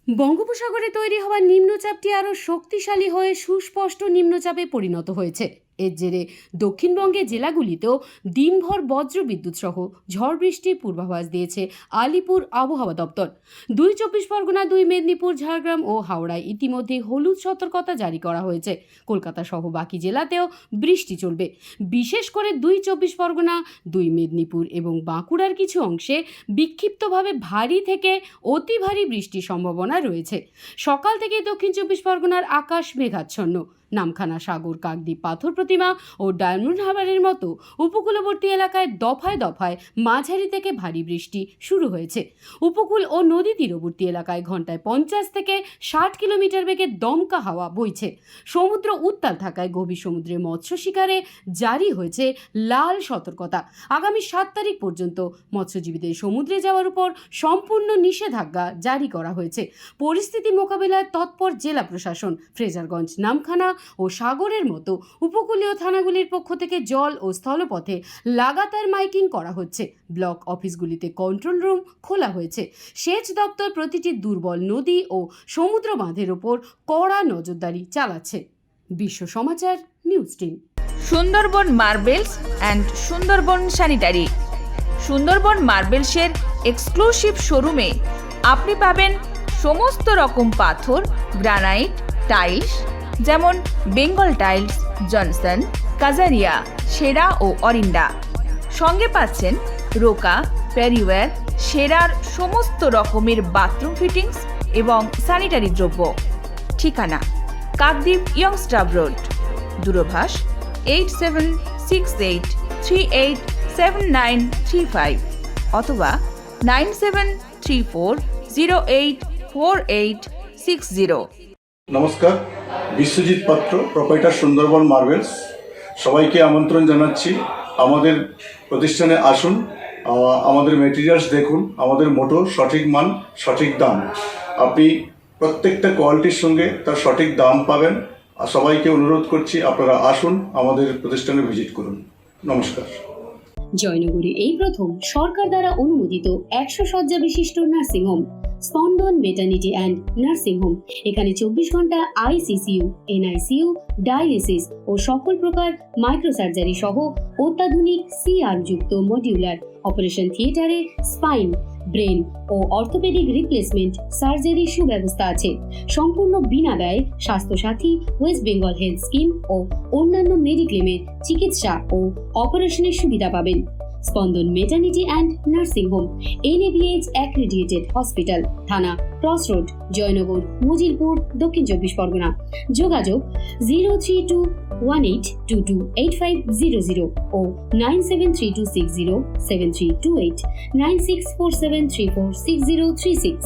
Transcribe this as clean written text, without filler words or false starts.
বঙ্গোপসাগরে তৈরি হওয়া নিম্নচাপটি আরও শক্তিশালী হয়ে সুস্পষ্ট নিম্নচাপে পরিণত হয়েছে। এর জেরে দক্ষিণবঙ্গের জেলাগুলিতেও দিনভর বজ্রবিদ্যুৎ সহ ঝড় বৃষ্টির পূর্বাভাস দিয়েছে আলিপুর আবহাওয়া দপ্তর। ২ পরগনা, ২ মেদিনীপুর, ঝাড়গ্রাম ও হাওড়ায় ইতিমধ্যে হলুদ সতর্কতা জারি করা হয়েছে। কলকাতা সহ বাকি জেলাতেও বৃষ্টি চলবে। বিশেষ করে ২ পরগনা, ২ মেদিনীপুর এবং বাঁকুড়ার কিছু অংশে বিক্ষিপ্তভাবে ভারী থেকে অতি ভারী বৃষ্টির সম্ভাবনা রয়েছে। সকাল থেকে দক্ষিণ ২৪ পরগনার আকাশ মেঘাচ্ছন্ন। নামখানা, সাগর, কাকদ্বীপ, পাথর প্রতিমা ও ডায়মন্ড হারবারের মতো উপকূলবর্তী এলাকায় দফায় দফায় মাঝারি থেকে ভারী বৃষ্টি শুরু হয়েছে। উপকূল ও নদী তীরবর্তী এলাকায় ঘন্টায় ৫০ থেকে ৬০ কিলোমিটার বেগে দমকা হাওয়া বইছে। সমুদ্র উত্তাল থাকায় গভীর সমুদ্রে মৎস্য শিকারে জারি হয়েছে লাল সতর্কতা। আগামী ৭ তারিখ পর্যন্ত মৎস্যজীবীদের সমুদ্রে যাওয়ার উপর সম্পূর্ণ নিষেধাজ্ঞা জারি করা হয়েছে। পরিস্থিতি মোকাবিলায় তৎপর জেলা প্রশাসন। ফ্রেজারগঞ্জ, নামখানা ও সাগরের মতো উপকূলীয় থানাগুলির পক্ষ থেকে জল ও স্থলপথে লাগাতার মাইকিং করা হচ্ছে। ব্লক অফিসগুলিতে কন্ট্রোল রুম খোলা হয়েছে। সেচ দপ্তর প্রতিটি দুর্বল নদী ও সমুদ্র বাঁধের ওপর কড়া নজরদারি চালাচ্ছে। Biswa Samachar news team. Sundarban marbles and Sundarban sanitary. Sundarban মার্বেলসের এক্সক্লুসিভ শোরুমে আপনি পাবেন সমস্ত রকম পাথর, গ্রানাইট, টাইলস, যেমন বেঙ্গল টাইলস, জনসন, কাজারিয়া, সেরা ও অরিন্ডা। সঙ্গে পাচ্ছেন রোকা, প্যারিওয়্যার, সেরার সমস্ত রকমের বাথরুম ফিটিংস এবং স্যানিটারি দ্রব্য। ঠিকানা: কাকদ্বীপ ইয়ংস্টার রোড। দূরভাষ 8768387935 অথবা 9734084860। নমস্কার, বিশ্বজিৎ পাত্র, প্রোপাইটার সুন্দরবন মার্বেলস। সবাইকে আমন্ত্রণ জানাচ্ছি। আমাদের প্রতিষ্ঠানে আসুন, আমাদের মেটেরিয়ালস দেখুন। আমাদের মোটো সঠিক মান, সঠিক দাম। আপনি প্রত্যেকটা কোয়ালিটির সঙ্গে তার সঠিক দাম পাবেন। আর সবাইকে অনুরোধ করছি, আপনারা আসুন, আমাদের প্রতিষ্ঠানে ভিজিট করুন। নমস্কার। জয়নগরে এই প্রথম সরকার দ্বারা অনুমোদিত ১০০ শয্যা বিশিষ্ট নার্সিংহোম স্পন্দন মেটার্নিটি অ্যান্ড নার্সিং হোম। এখানে ২৪ ঘন্টা আইসিসিইউ, এনআইসিইউ, ডায়ালিসিস ও সকল প্রকার মাইক্রোসার্জারি সহ অত্যাধুনিক সিআর যুক্ত মডিউলার অপারেশন থিয়েটারে স্পাইন, ব্রেন ও অর্থোপেডিক রিপ্লেসমেন্ট সার্জারি সুব্যবস্থা আছে। সম্পূর্ণ বিনা ব্যয় Swasthyasathi, West Bengal health scheme ও অন্যান্য মেডিক্লেমের চিকিৎসা ও অপারেশনের সুবিধা পাবেন। Spandan maternity and nursing home, NABH accredited hospital, থানা ক্রস রোড, জয়নগর, মজিলপুর, দক্ষিণ ২৪ পরগনা। যোগাযোগ 0321822850 ও 9732607328, 9647346036।